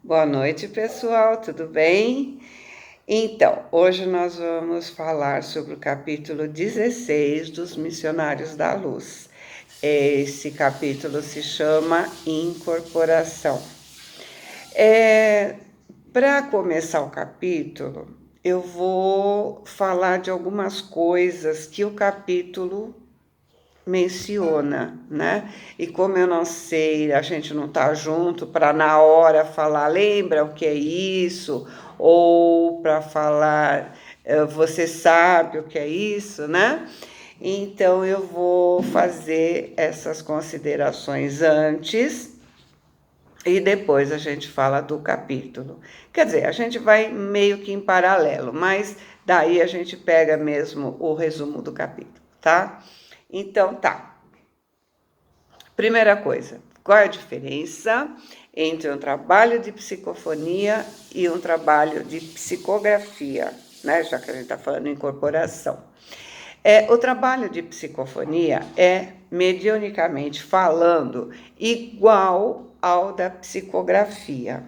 Boa noite, pessoal, tudo bem? Então, hoje nós vamos falar sobre o capítulo 16 dos Missionários da Luz. Esse capítulo se chama Incorporação. Para começar o capítulo, eu vou falar de algumas coisas que o capítulo menciona, né? E como eu não sei, a gente não tá junto para na hora falar, lembra o que é isso? Ou para falar, você sabe o que é isso, né? Então eu vou fazer essas considerações antes e depois a gente fala do capítulo. Quer dizer, a gente vai meio que em paralelo, mas daí a gente pega mesmo o resumo do capítulo, tá? Então tá. Primeira coisa, qual é a diferença entre um trabalho de psicofonia e um trabalho de psicografia, né? Já que a gente está falando em incorporação. O trabalho de psicofonia é, mediunicamente falando, igual ao da psicografia,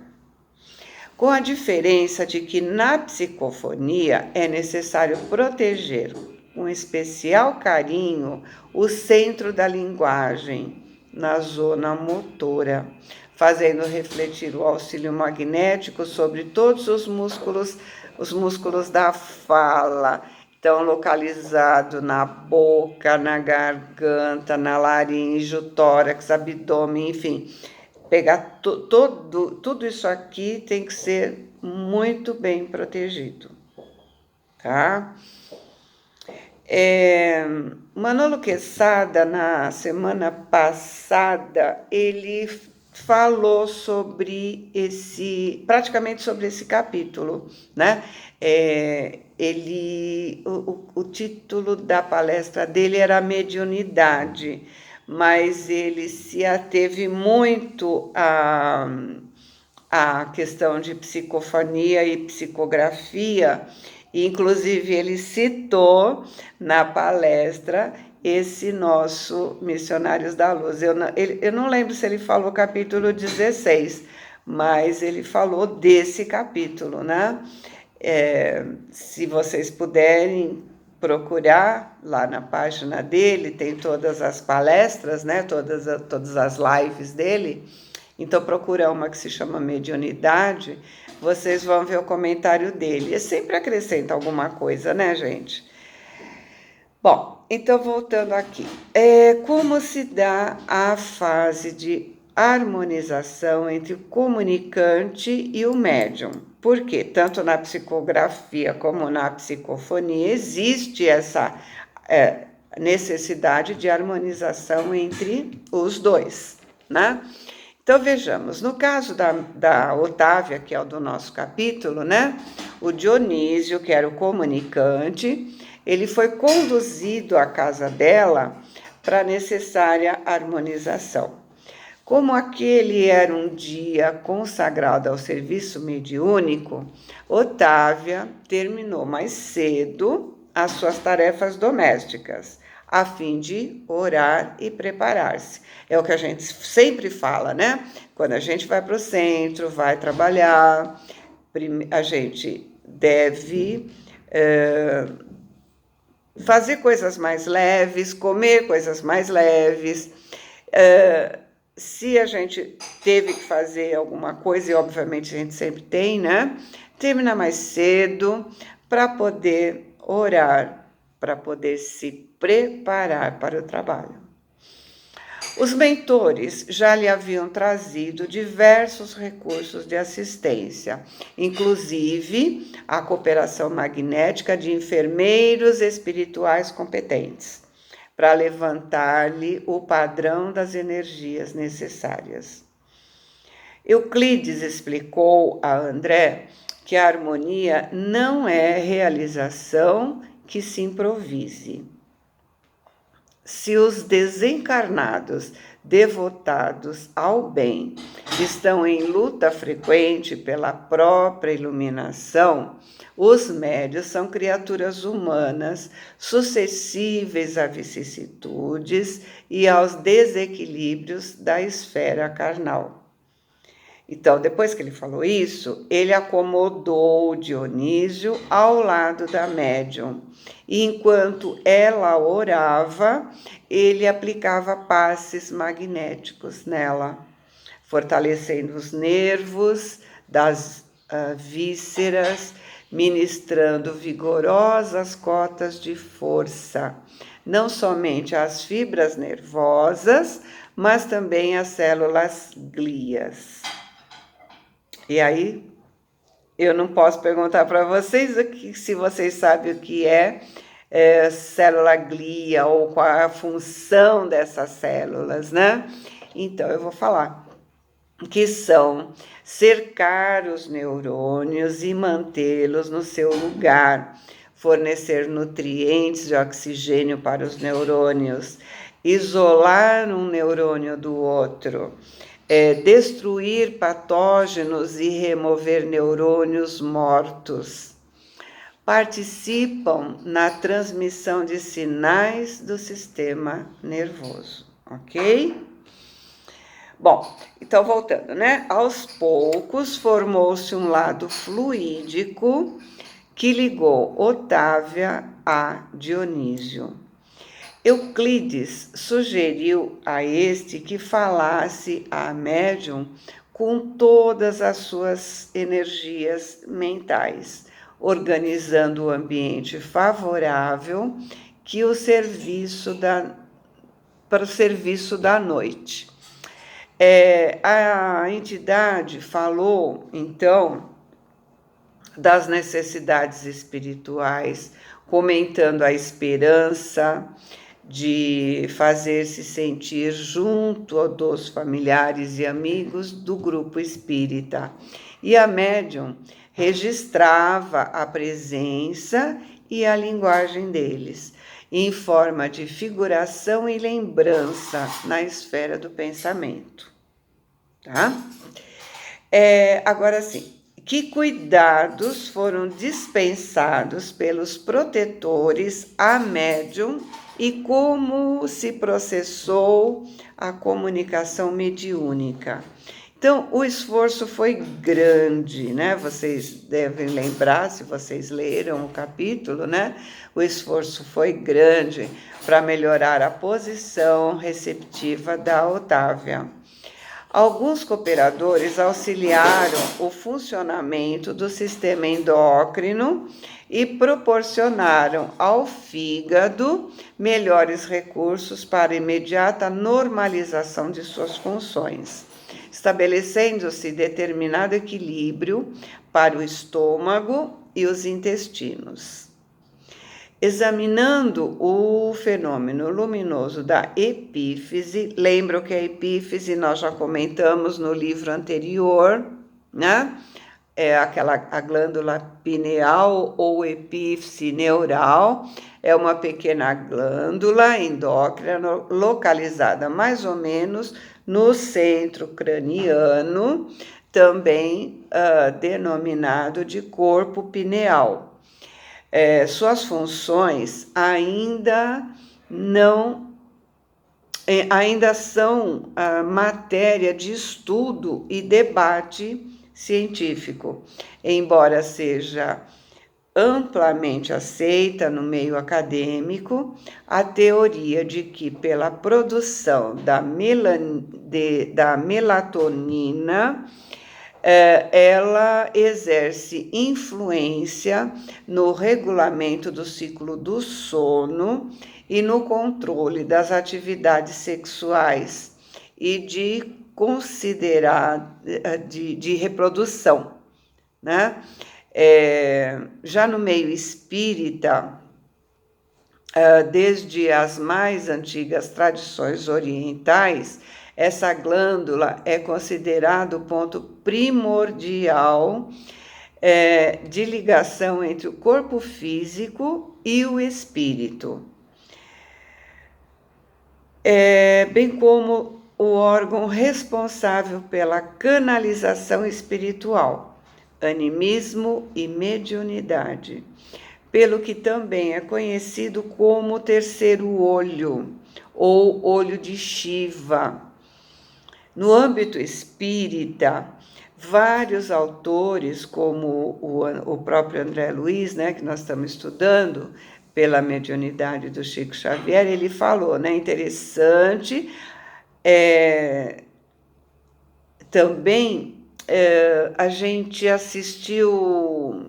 com a diferença de que na psicofonia é necessário proteger com especial carinho o centro da linguagem, na zona motora, fazendo refletir o auxílio magnético sobre todos os músculos da fala, estão localizados na boca, na garganta, na laringe, o tórax, abdômen, enfim. Pegar tudo isso aqui tem que ser muito bem protegido, tá? Manolo Quesada, na semana passada, ele falou praticamente sobre esse capítulo, né? O título da palestra dele era Mediunidade, mas ele se ateve muito a questão de psicofonia e psicografia, e inclusive ele citou na palestra esse nosso Missionários da Luz. Eu não lembro se ele falou capítulo 16, mas ele falou desse capítulo, né? Se vocês puderem procurar lá na página dele, tem todas as palestras, né? Todas as lives dele. Então procura uma que se chama Mediunidade, vocês vão ver o comentário dele. E sempre acrescenta alguma coisa, né, gente? Bom, então voltando aqui. Como se dá a fase de harmonização entre o comunicante e o médium? Porque tanto na psicografia como na psicofonia existe essa necessidade de harmonização entre os dois, né? Então vejamos, no caso da Otávia, que é o do nosso capítulo, né? O Dionísio, que era o comunicante, ele foi conduzido à casa dela para a necessária harmonização. Como aquele era um dia consagrado ao serviço mediúnico, Otávia terminou mais cedo as suas tarefas domésticas, a fim de orar e preparar-se. É o que a gente sempre fala, né? Quando a gente vai para o centro, vai trabalhar, a gente deve fazer coisas mais leves, comer coisas mais leves. Se a gente teve que fazer alguma coisa, e obviamente a gente sempre tem, né? Terminar mais cedo para poder orar, para poder se preparar para o trabalho. Os mentores já lhe haviam trazido diversos recursos de assistência, inclusive a cooperação magnética de enfermeiros espirituais competentes, para levantar-lhe o padrão das energias necessárias. Euclides explicou a André que a harmonia não é realização que se improvise. Se os desencarnados devotados ao bem estão em luta frequente pela própria iluminação, os médios são criaturas humanas suscetíveis a vicissitudes e aos desequilíbrios da esfera carnal. Então, depois que ele falou isso, ele acomodou Dionísio ao lado da médium. E enquanto ela orava, ele aplicava passes magnéticos nela, fortalecendo os nervos das vísceras, ministrando vigorosas cotas de força, não somente às fibras nervosas, mas também às células glias. E aí, eu não posso perguntar para vocês aqui se vocês sabem o que é célula glia ou qual é a função dessas células, né? Então, eu vou falar que são cercar os neurônios e mantê-los no seu lugar, fornecer nutrientes de oxigênio para os neurônios, isolar um neurônio do outro, destruir patógenos e remover neurônios mortos. Participam na transmissão de sinais do sistema nervoso, ok? Bom, então voltando, né? Aos poucos formou-se um lado fluídico que ligou Otávia a Dionísio. Euclides sugeriu a este que falasse à médium com todas as suas energias mentais, organizando o ambiente favorável para o serviço da noite. A entidade falou, então, das necessidades espirituais, comentando a esperança de fazer-se sentir junto dos familiares e amigos do grupo espírita. E a médium registrava a presença e a linguagem deles, em forma de figuração e lembrança na esfera do pensamento. Tá? Agora sim, que cuidados foram dispensados pelos protetores à médium e como se processou a comunicação mediúnica? Então, o esforço foi grande, né? Vocês devem lembrar, se vocês leram o capítulo, né? O esforço foi grande para melhorar a posição receptiva da Otávia. Alguns cooperadores auxiliaram o funcionamento do sistema endócrino e proporcionaram ao fígado melhores recursos para imediata normalização de suas funções, estabelecendo-se determinado equilíbrio para o estômago e os intestinos. Examinando o fenômeno luminoso da epífise, lembram que a epífise nós já comentamos no livro anterior, né? A glândula pineal ou epífise neural, é uma pequena glândula endócrina localizada mais ou menos no centro craniano, também denominado de corpo pineal. Suas funções ainda são matéria de estudo e debate científico, embora seja amplamente aceita no meio acadêmico a teoria de que pela produção da melatonina ela exerce influência no regulamento do ciclo do sono e no controle das atividades sexuais e de reprodução, né? Já no meio espírita, desde as mais antigas tradições orientais, essa glândula é considerada o ponto primordial de ligação entre o corpo físico e o espírito, bem como o órgão responsável pela canalização espiritual, animismo e mediunidade, pelo que também é conhecido como terceiro olho ou olho de Shiva. No âmbito espírita, vários autores, como o próprio André Luiz, né, que nós estamos estudando, pela mediunidade do Chico Xavier, ele falou, né, interessante, também a gente assistiu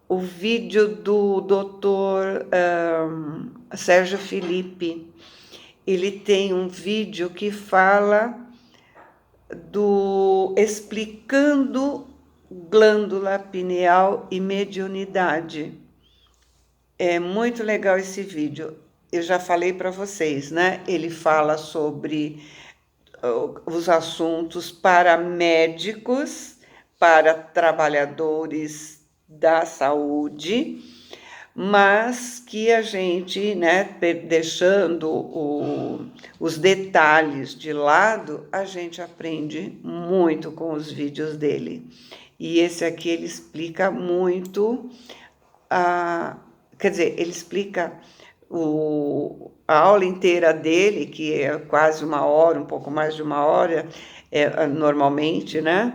o vídeo do doutor Sérgio Felipe. Ele tem um vídeo que fala explicando glândula pineal e mediunidade. É muito legal esse vídeo. Eu já falei para vocês, né? Ele fala sobre os assuntos para médicos, para trabalhadores da saúde, mas que a gente, né, deixando os detalhes de lado, a gente aprende muito com os vídeos dele. E esse aqui ele explica muito, quer dizer, ele explica a aula inteira dele, que é quase 1 hora, um pouco mais de 1 hora, normalmente, né?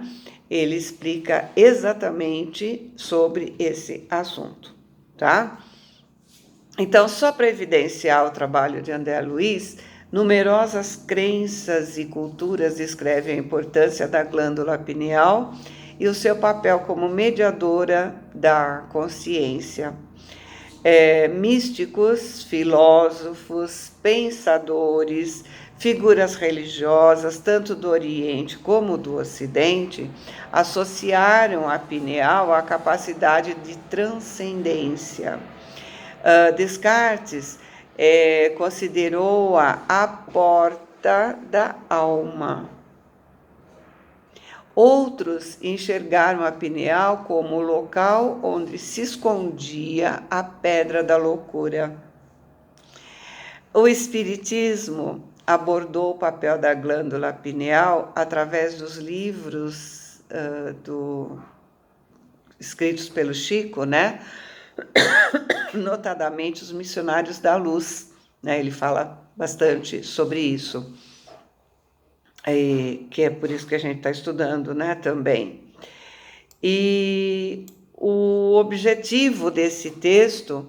Ele explica exatamente sobre esse assunto, tá? Então, só para evidenciar o trabalho de André Luiz, numerosas crenças e culturas descrevem a importância da glândula pineal e o seu papel como mediadora da consciência. Místicos, filósofos, pensadores, figuras religiosas, tanto do Oriente como do Ocidente, associaram a pineal à capacidade de transcendência. Descartes considerou-a a porta da alma. Outros enxergaram a pineal como o local onde se escondia a pedra da loucura. O Espiritismo abordou o papel da glândula pineal através dos livros escritos pelo Chico, né? Notadamente os Missionários da Luz, né? Ele fala bastante sobre isso. Que é por isso que a gente está estudando, né, também. E o objetivo desse texto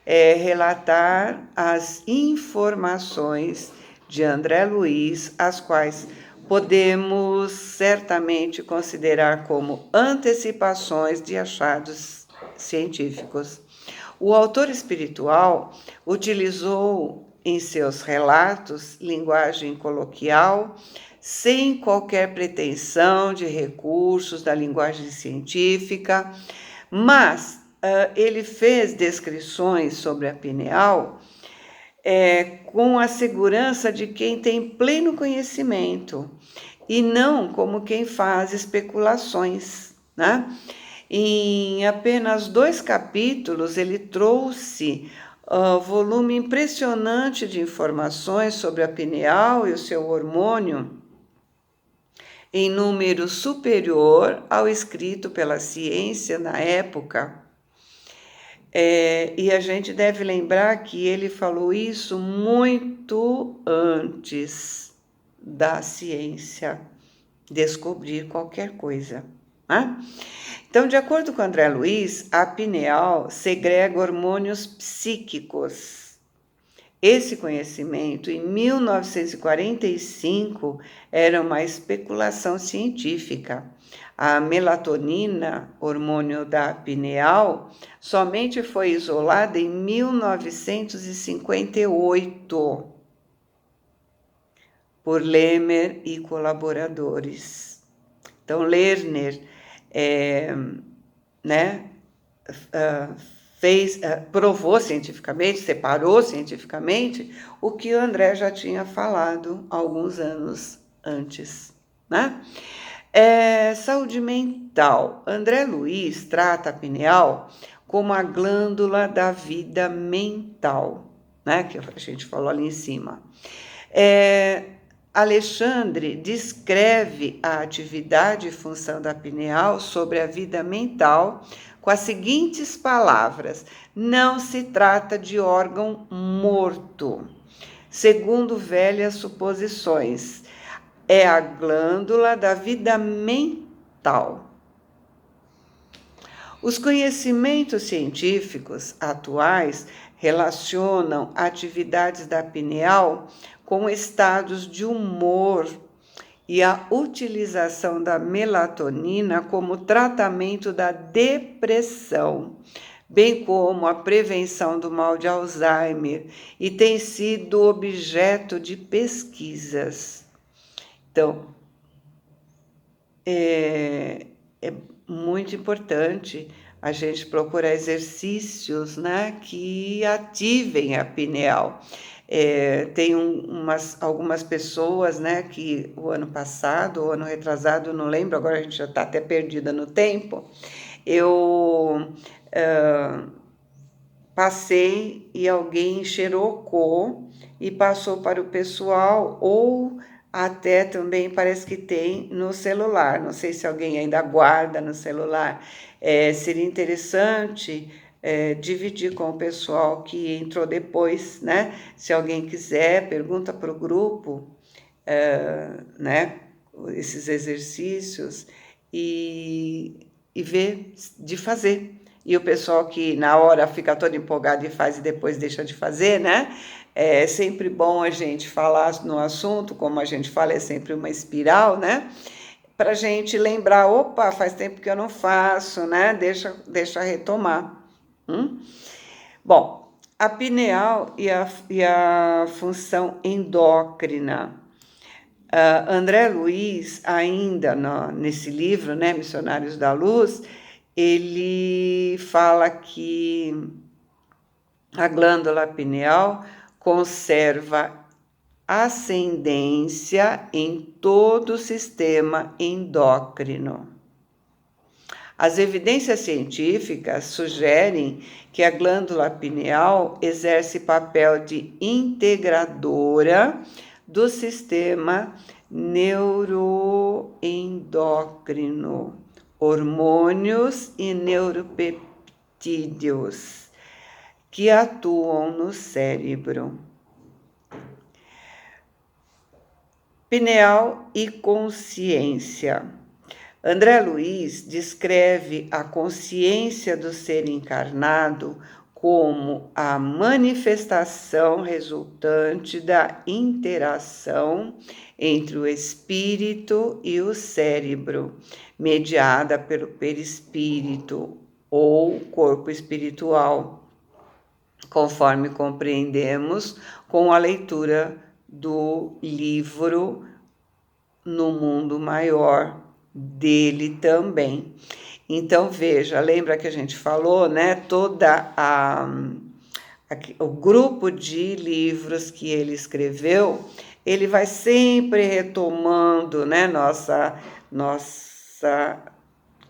é relatar as informações de André Luiz, as quais podemos certamente considerar como antecipações de achados científicos. O autor espiritual utilizou em seus relatos linguagem coloquial, sem qualquer pretensão de recursos da linguagem científica, mas ele fez descrições sobre a pineal com a segurança de quem tem pleno conhecimento e não como quem faz especulações, né? Em apenas 2 capítulos, ele trouxe volume impressionante de informações sobre a pineal e o seu hormônio, em número superior ao escrito pela ciência na época. E a gente deve lembrar que ele falou isso muito antes da ciência descobrir qualquer coisa, né? Então, de acordo com André Luiz, a pineal segrega hormônios psíquicos. Esse conhecimento, em 1945, era uma especulação científica. A melatonina, hormônio da pineal, somente foi isolada em 1958 por Lerner e colaboradores. Então, Lerner provou cientificamente, separou cientificamente o que o André já tinha falado alguns anos antes, né? Saúde mental. André Luiz trata a pineal como a glândula da vida mental, né? Que a gente falou ali em cima. Alexandre descreve a atividade e função da pineal sobre a vida mental com as seguintes palavras: não se trata de órgão morto, segundo velhas suposições. é a glândula da vida mental. Os conhecimentos científicos atuais relacionam atividades da pineal com estados de humor e a utilização da melatonina como tratamento da depressão, bem como a prevenção do mal de Alzheimer, e tem sido objeto de pesquisas. Então, é muito importante a gente procurar exercícios, né, que ativem a pineal. Tem algumas pessoas, né, que o ano passado, o ano retrasado, não lembro, agora a gente já está até perdida no tempo, eu passei e alguém xerocou e passou para o pessoal, ou até também parece que tem no celular. Não sei se alguém ainda guarda no celular. Seria interessante dividir com o pessoal que entrou depois, né? Se alguém quiser, pergunta para o grupo, né? Esses exercícios e ver de fazer. E o pessoal que na hora fica todo empolgado e faz e depois deixa de fazer, né? É sempre bom a gente falar no assunto, como a gente fala, é sempre uma espiral, né? Para a gente lembrar, opa, faz tempo que eu não faço, né? Deixa retomar. Bom, a pineal e a função endócrina. André Luiz, ainda nesse livro, né, Missionários da Luz, ele fala que a glândula pineal conserva ascendência em todo o sistema endócrino. As evidências científicas sugerem que a glândula pineal exerce papel de integradora do sistema neuroendócrino, hormônios e neuropeptídeos que atuam no cérebro. Pineal e consciência. André Luiz descreve a consciência do ser encarnado como a manifestação resultante da interação entre o espírito e o cérebro, mediada pelo perispírito ou corpo espiritual, conforme compreendemos com a leitura do livro No Mundo Maior, dele também. Então, veja, lembra que a gente falou, né? O grupo de livros que ele escreveu, ele vai sempre retomando, né? Nossa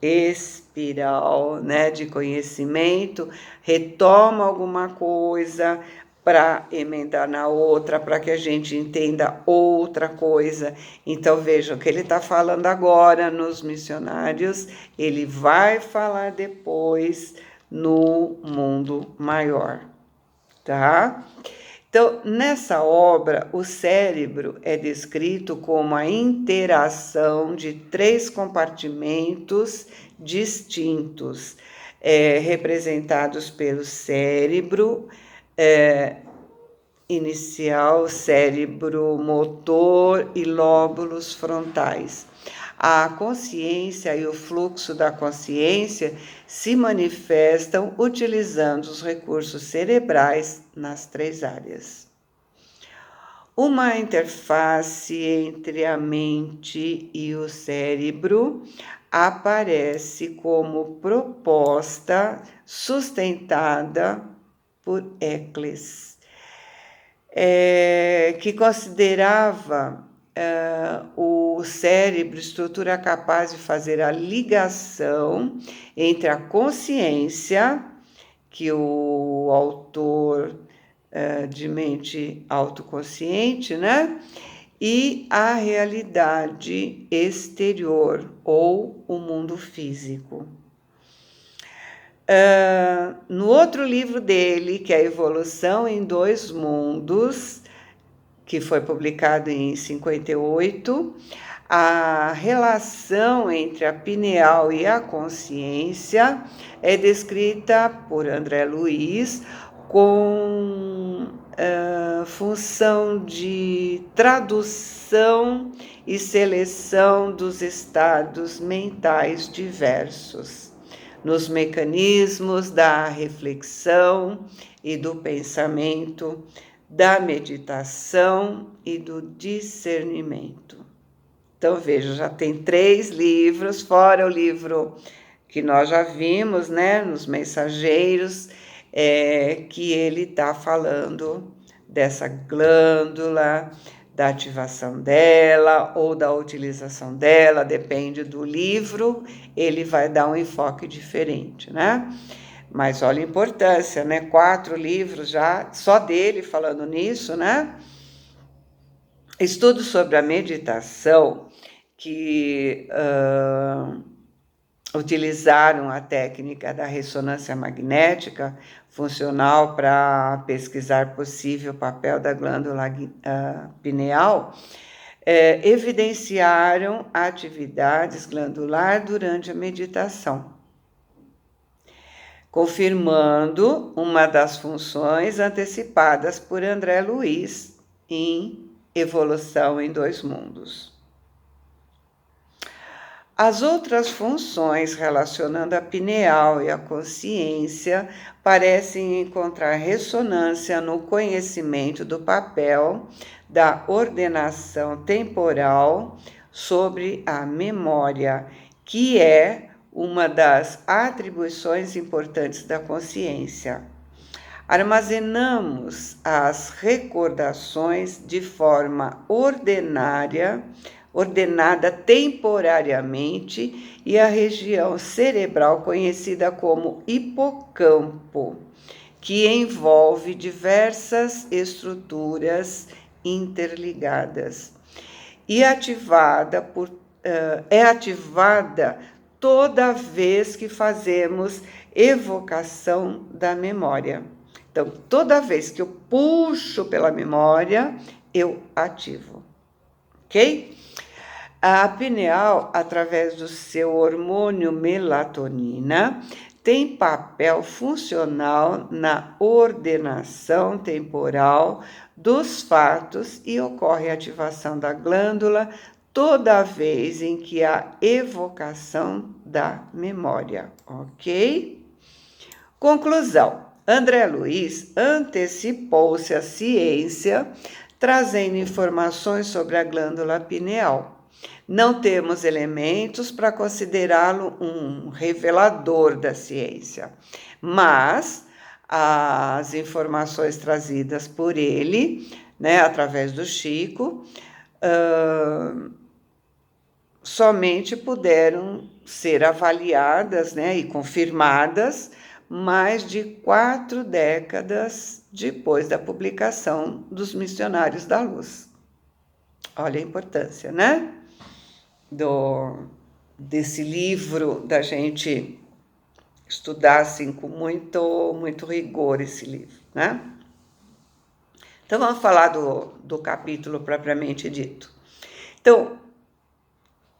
espiral, né? De conhecimento, retoma alguma coisa para emendar na outra, para que a gente entenda outra coisa. Então, vejam, o que ele está falando agora nos missionários, ele vai falar depois no mundo maior, tá? Então, nessa obra, o cérebro é descrito como a interação de 3 compartimentos distintos, representados pelo cérebro inicial, cérebro motor e lóbulos frontais. A consciência e o fluxo da consciência se manifestam utilizando os recursos cerebrais nas 3 áreas. Uma interface entre a mente e o cérebro aparece como proposta sustentada por Eccles, que considerava o cérebro estrutura capaz de fazer a ligação entre a consciência, que o autor de mente autoconsciente, né? E a realidade exterior, ou o mundo físico. No outro livro dele, que é a Evolução em 2 Mundos, que foi publicado em 58, a relação entre a pineal e a consciência é descrita por André Luiz com função de tradução e seleção dos estados mentais diversos, nos mecanismos da reflexão e do pensamento, da meditação e do discernimento. Então, veja, já tem 3 livros, fora o livro que nós já vimos, né, nos Mensageiros, que ele está falando dessa glândula, da ativação dela ou da utilização dela, depende do livro, ele vai dar um enfoque diferente, né? Mas olha a importância, né? 4 livros já, só dele falando nisso, né? Estudos sobre a meditação que utilizaram a técnica da ressonância magnética funcional para pesquisar possível papel da glândula pineal, evidenciaram atividades glandular durante a meditação, confirmando uma das funções antecipadas por André Luiz em Evolução em 2 Mundos. As outras funções relacionando a pineal e a consciência parecem encontrar ressonância no conhecimento do papel da ordenação temporal sobre a memória, que é uma das atribuições importantes da consciência. Armazenamos as recordações de forma ordenada temporariamente, e a região cerebral conhecida como hipocampo, que envolve diversas estruturas interligadas e é ativada toda vez que fazemos evocação da memória. Então, toda vez que eu puxo pela memória, eu ativo, ok? A pineal, através do seu hormônio melatonina, tem papel funcional na ordenação temporal dos fatos e ocorre a ativação da glândula toda vez em que há evocação da memória, ok? Conclusão: André Luiz antecipou-se à ciência, trazendo informações sobre a glândula pineal. Não temos elementos para considerá-lo um revelador da ciência, mas as informações trazidas por ele, né, através do Chico, somente puderam ser avaliadas, né, e confirmadas mais de 4 décadas depois da publicação dos Missionários da Luz. Olha a importância, né? Desse livro, da gente estudar assim com muito rigor esse livro, né? Então vamos falar do capítulo propriamente dito. Então,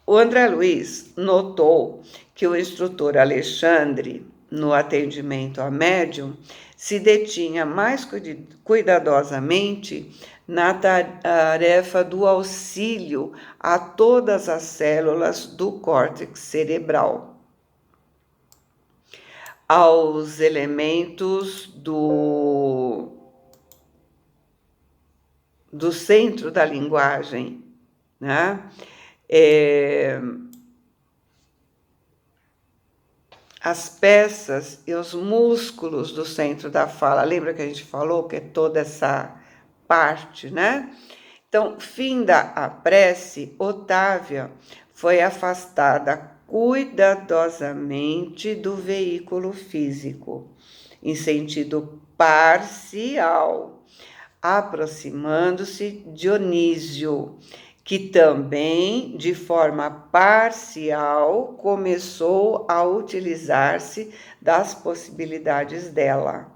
o André Luiz notou que o instrutor Alexandre, no atendimento a médium, se detinha mais cuidadosamente na tarefa do auxílio a todas as células do córtex cerebral, aos elementos do centro da linguagem, né? As peças e os músculos do centro da fala. Lembra que a gente falou que é toda essa parte, né? Então, finda a prece, Otávia foi afastada cuidadosamente do veículo físico, em sentido parcial, aproximando-se Dionísio, que também, de forma parcial, começou a utilizar-se das possibilidades dela.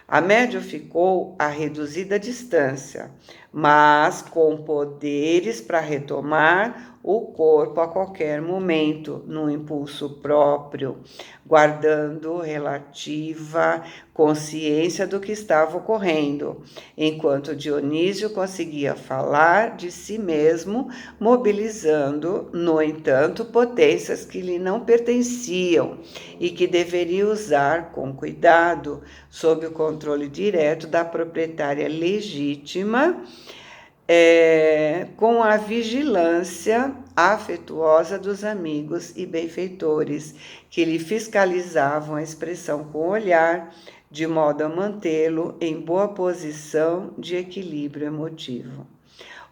A médium ficou a reduzida distância, mas com poderes para retomar o corpo a qualquer momento, num impulso próprio, guardando relativa consciência do que estava ocorrendo, enquanto Dionísio conseguia falar de si mesmo, mobilizando, no entanto, potências que lhe não pertenciam e que deveria usar com cuidado, sob o controle direto da proprietária legítima, com a vigilância afetuosa dos amigos e benfeitores, que lhe fiscalizavam a expressão com o olhar, de modo a mantê-lo em boa posição de equilíbrio emotivo.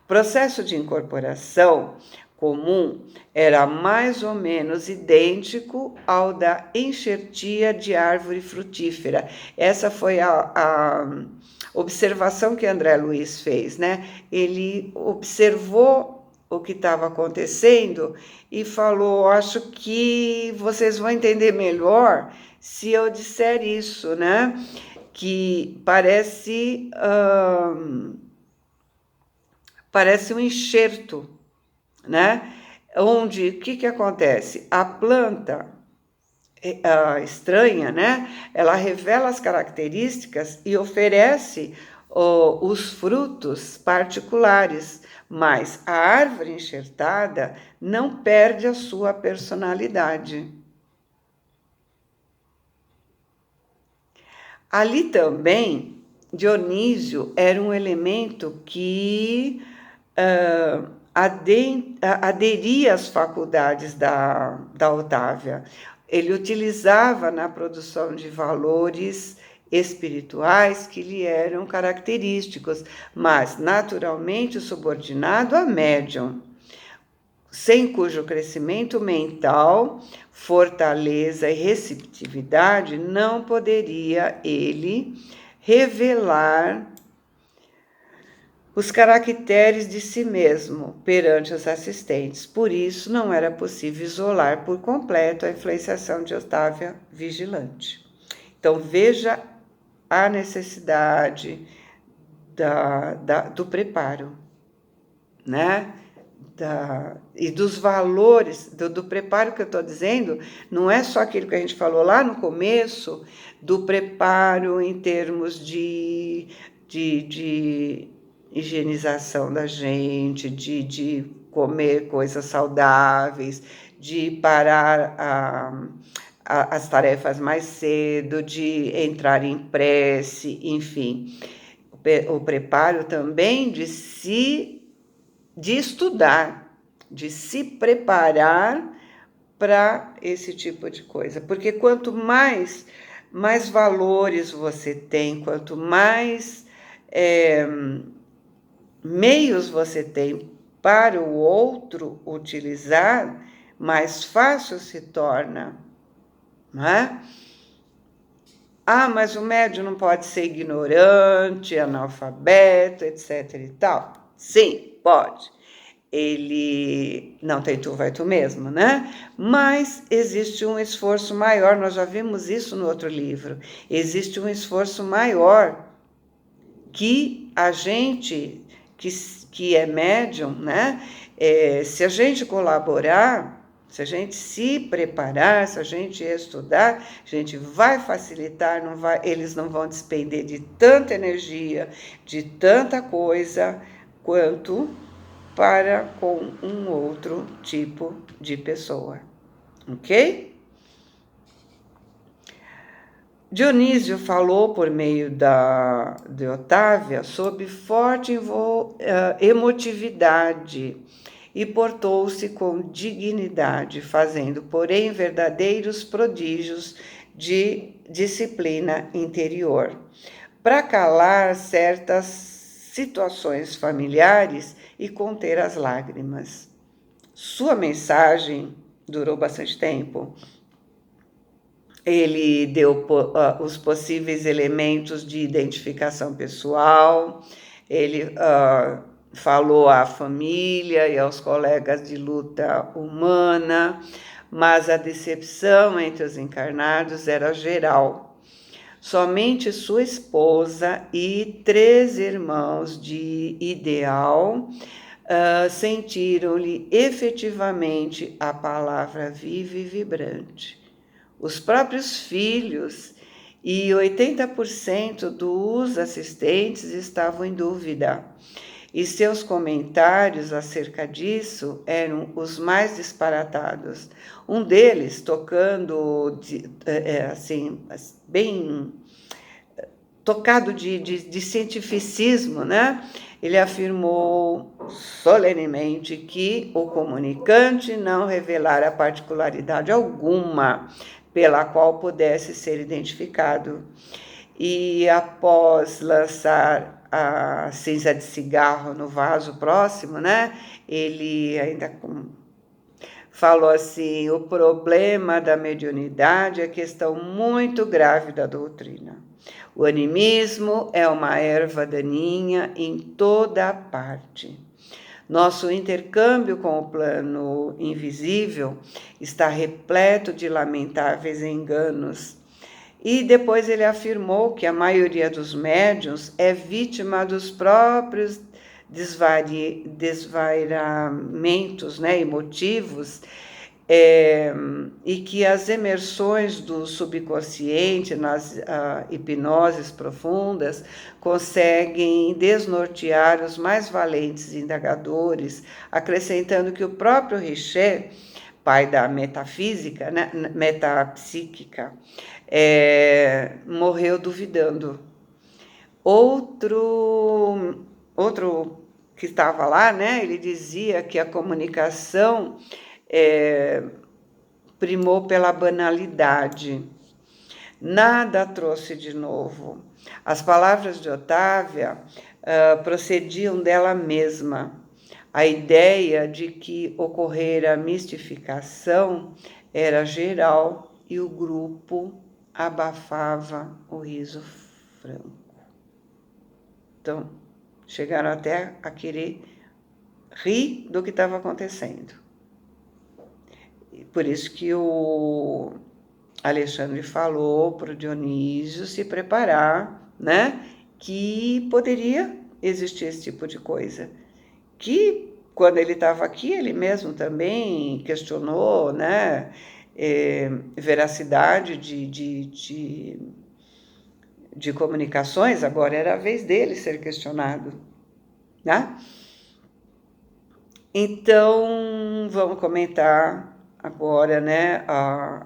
O processo de incorporação comum era mais ou menos idêntico ao da enxertia de árvore frutífera. Essa foi a observação que André Luiz fez, né? Ele observou o que estava acontecendo e falou: acho que vocês vão entender melhor se eu disser isso, né? Que parece um enxerto, né? Onde o que acontece? A planta estranha, né? Ela revela as características e oferece os frutos particulares, mas a árvore enxertada não perde a sua personalidade. Ali também, Dionísio era um elemento que aderia às faculdades da Otávia. Ele utilizava na produção de valores espirituais que lhe eram característicos, mas naturalmente subordinado a médium, sem cujo crescimento mental, fortaleza e receptividade não poderia ele revelar os caracteres de si mesmo perante os assistentes. Por isso, não era possível isolar por completo a influenciação de Otávia vigilante. Então, veja a necessidade do preparo, né? E dos valores, do preparo que eu estou dizendo, não é só aquilo que a gente falou lá no começo, do preparo em termos de higienização da gente, de comer coisas saudáveis, de parar as tarefas mais cedo, de entrar em prece, enfim. O preparo também de estudar, de se preparar para esse tipo de coisa. Porque quanto mais valores você tem, quanto mais meios você tem para o outro utilizar, mais fácil se torna, não é? Ah, mas o médium não pode ser ignorante, analfabeto, etc e tal. Sim, pode. Ele não tem tu, vai tu mesmo, né? Mas existe um esforço maior, nós já vimos isso no outro livro. Existe um esforço maior que a gente, que é médium, né? Se a gente colaborar, se a gente se preparar, se a gente estudar, a gente vai facilitar, eles não vão despender de tanta energia, de tanta coisa, quanto para com um outro tipo de pessoa, ok? Dionísio falou por meio de Otávia sobre forte emotividade e portou-se com dignidade, fazendo, porém, verdadeiros prodígios de disciplina interior, para calar certas situações familiares e conter as lágrimas. Sua mensagem durou bastante tempo. Ele deu os possíveis elementos de identificação pessoal, ele falou à família e aos colegas de luta humana, mas a decepção entre os encarnados era geral. Somente sua esposa e 3 irmãos de ideal sentiram-lhe efetivamente a palavra viva e vibrante. Os próprios filhos e 80% dos assistentes estavam em dúvida, e seus comentários acerca disso eram os mais disparatados. Um deles, tocando assim, bem tocado de cientificismo, né? Ele afirmou solenemente que o comunicante não revelara particularidade alguma pela qual pudesse ser identificado. E após lançar a cinza de cigarro no vaso próximo, né? Ele ainda falou assim: o problema da mediunidade é questão muito grave da doutrina. O animismo é uma erva daninha em toda a parte. Nosso intercâmbio com o plano invisível está repleto de lamentáveis enganos. E depois ele afirmou que a maioria dos médiuns é vítima dos próprios desvairamentos, né, emotivos, e que as imersões do subconsciente nas hipnoses profundas conseguem desnortear os mais valentes indagadores, acrescentando que o próprio Richer, pai da metafísica, né, metapsíquica, morreu duvidando. Outro que estava lá, né, ele dizia que a comunicação primou pela banalidade. Nada trouxe de novo. As palavras de Otávia procediam dela mesma. A ideia de que ocorrera mistificação era geral e o grupo abafava o riso franco. Então, chegaram até a querer rir do que estava acontecendo. Por isso que o Alexandre falou para o Dionísio se preparar, né? Que poderia existir esse tipo de coisa. Que quando ele estava aqui, ele mesmo também questionou, né? Veracidade de comunicações, agora era a vez dele ser questionado, né? Então, vamos comentar agora, né,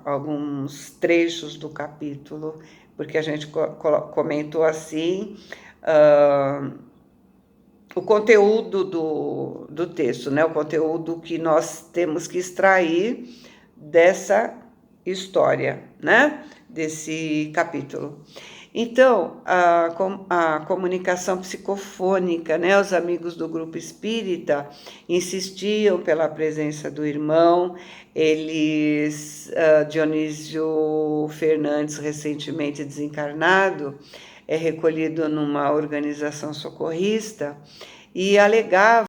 alguns trechos do capítulo, porque a gente comentou assim o conteúdo do texto, né, o conteúdo que nós temos que extrair dessa história, né, desse capítulo. Então, a comunicação psicofônica, né? Os amigos do grupo espírita insistiam pela presença do irmão. Eles, Dionísio Fernandes, recentemente desencarnado, é recolhido numa organização socorrista e alegava